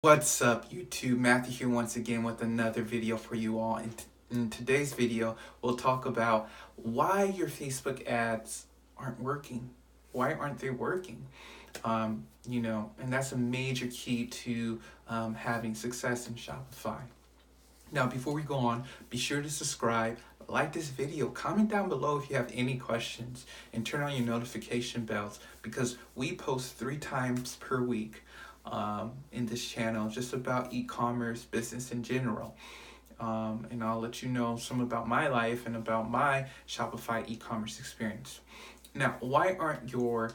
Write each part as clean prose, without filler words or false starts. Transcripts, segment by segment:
What's up, YouTube? Matthew here once again with another video for you all. In today's video, we'll talk about why your Facebook ads aren't working. Why aren't they working? And that's a major key to having success in Shopify. Now, before we go on, be sure to subscribe, like this video, comment down below if you have any questions, and turn on your notification bells because we post 3 times per week in this channel just about e-commerce business in general. And I'll let you know some about my life and about my Shopify e-commerce experience. Now, why aren't your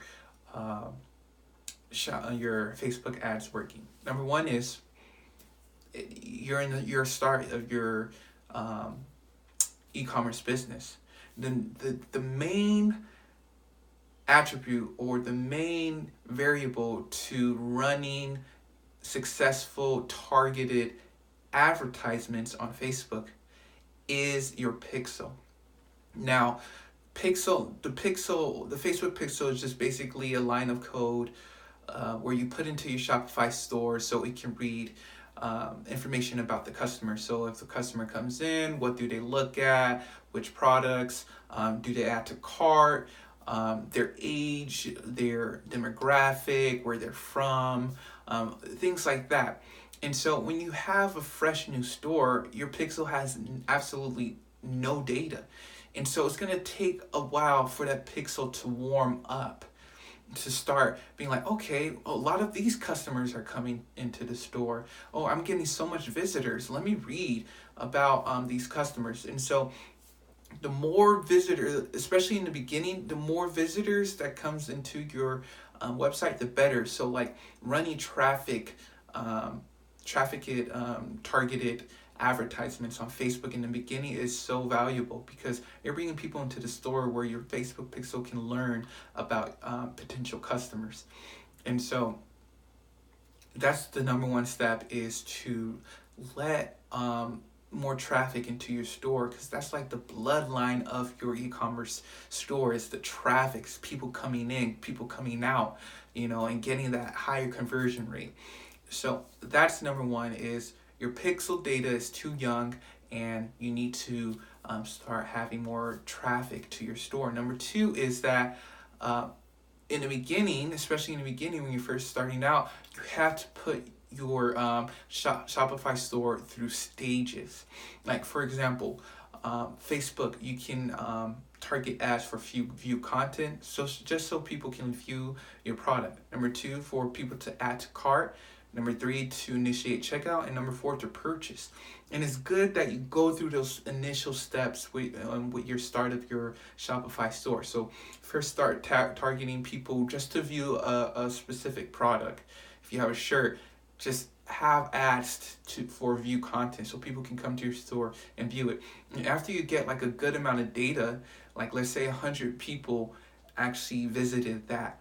Facebook ads working? Number one is you're in your start of your e-commerce business. The main attribute or the main variable to running successful targeted advertisements on Facebook is your pixel. Now, the Facebook pixel is just basically a line of code where you put into your Shopify store so it can read information about the customer. So if the customer comes in, what do they look at, which products do they add to cart, their age, their demographic, where they're from, things like that. And so when you have a fresh new store, your pixel has absolutely no data. And so it's going to take a while for that pixel to warm up, to start being like, okay, a lot of these customers are coming into the store. Oh, I'm getting so much visitors. Let me read about these customers. And so the more visitors, especially in the beginning, the more visitors that comes into your website, the better. So like running targeted advertisements on Facebook in the beginning is so valuable because you're bringing people into the store where your Facebook pixel can learn about potential customers. And so that's the number one step, is to let more traffic into your store, because that's like the bloodline of your e-commerce store. Is the traffic, people coming in, people coming out, and getting that higher conversion rate. So that's number one, is your pixel data is too young and you need to start having more traffic to your store. Number two is that in the beginning, especially in the beginning when you're first starting out, you have to put your Shopify store through stages. Like for example, Facebook, you can target ads for view content, so just so people can view your product. Number two, for people to add to cart. Number three, to initiate checkout. And number four, to purchase. And it's good that you go through those initial steps with your start of your Shopify store. So first start targeting people just to view a specific product. If you have a shirt, just have ads for view content so people can come to your store and view it. And after you get like a good amount of data, like let's say 100 people actually visited that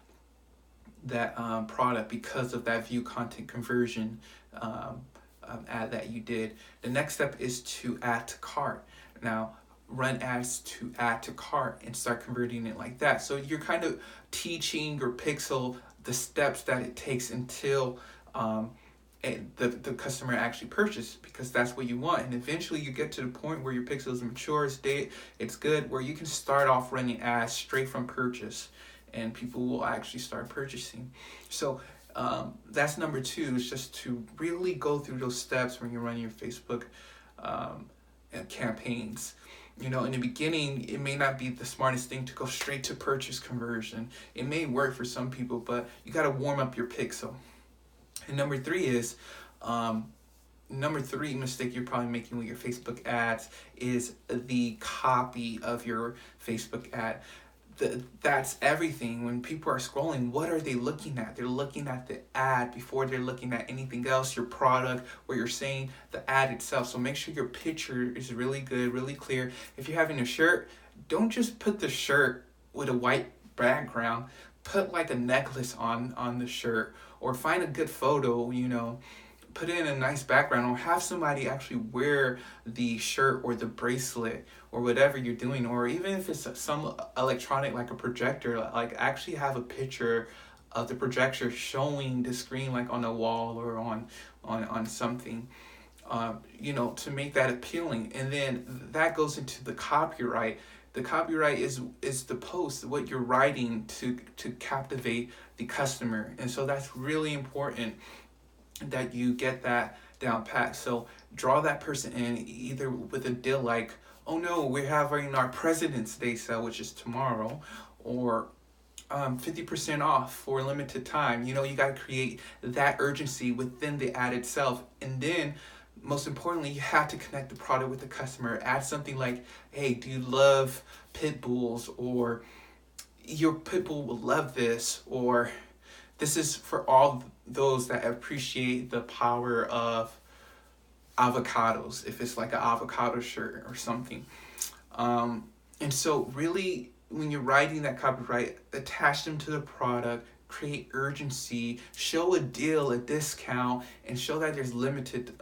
product because of that view content conversion ad that you did. The next step is to add to cart. Now, run ads to add to cart and start converting it like that. So you're kind of teaching your pixel the steps that it takes until the customer actually purchases, because that's what you want. And eventually you get to the point where your pixel is mature, it's good, where you can start off running ads straight from purchase and people will actually start purchasing. So that's number two, is just to really go through those steps when you're running your Facebook campaigns. In the beginning, it may not be the smartest thing to go straight to purchase conversion. It may work for some people, but you got to warm up your pixel. And number three mistake you're probably making with your Facebook ads is the copy of your Facebook ad. That's everything. When people are scrolling, what are they looking at? They're looking at the ad before they're looking at anything else, your product, what you're saying, the ad itself. So make sure your picture is really good, really clear. If you're having a shirt, don't just put the shirt with a white background. Put like a necklace on the shirt, or find a good photo, put it in a nice background, or have somebody actually wear the shirt or the bracelet or whatever you're doing. Or even if it's some electronic like a projector, like actually have a picture of the projector showing the screen like on a wall or on something, to make that appealing. And then that goes into the copyright. The copyright is the post, what you're writing to captivate the customer. And so that's really important that you get that down pat. So draw that person in either with a deal like, oh no, we're having our President's Day sale, which is tomorrow, or 50% off for a limited time. You got to create that urgency within the ad itself. And then, most importantly, you have to connect the product with the customer. Add something like, hey, do you love pit bulls? Or your pit bull will love this. Or this is for all those that appreciate the power of avocados, if it's like an avocado shirt or something. And so really, when you're writing that copyright, attach them to the product, create urgency, show a deal, a discount, and show that there's limited,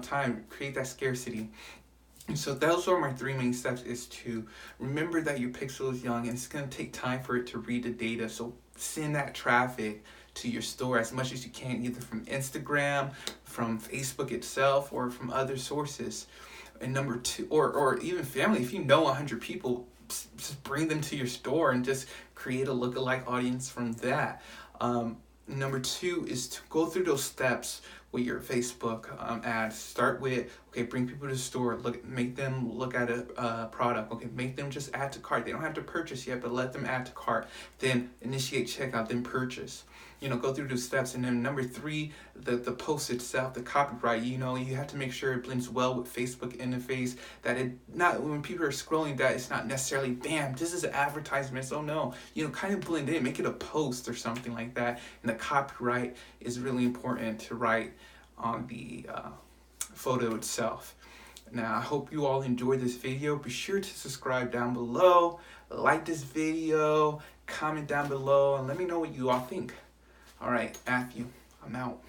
time, create that scarcity. And so those are my 3 main steps, is to remember that your pixel is young and it's going to take time for it to read the data. So send that traffic to your store as much as you can, either from Instagram, from Facebook itself, or from other sources. And number 2, or even family, if you know 100 people, just bring them to your store and just create a lookalike audience from that. Number 2 is to go through those steps with your Facebook ads. Start with, okay, bring people to the store, make them look at a product. Okay, make them just add to cart. They don't have to purchase yet, but let them add to cart. Then initiate checkout, then purchase. Go through those steps. And then number 3, the post itself, the copyright, you have to make sure it blends well with Facebook interface, that it not, when people are scrolling, that it's not necessarily, bam, this is an advertisement. So no, kind of blend in, make it a post or something like that. And the copyright is really important to write on the photo itself. Now, I hope you all enjoyed this video. Be sure to subscribe down below, like this video, comment down below, and let me know what you all think. All right, Matthew, I'm out.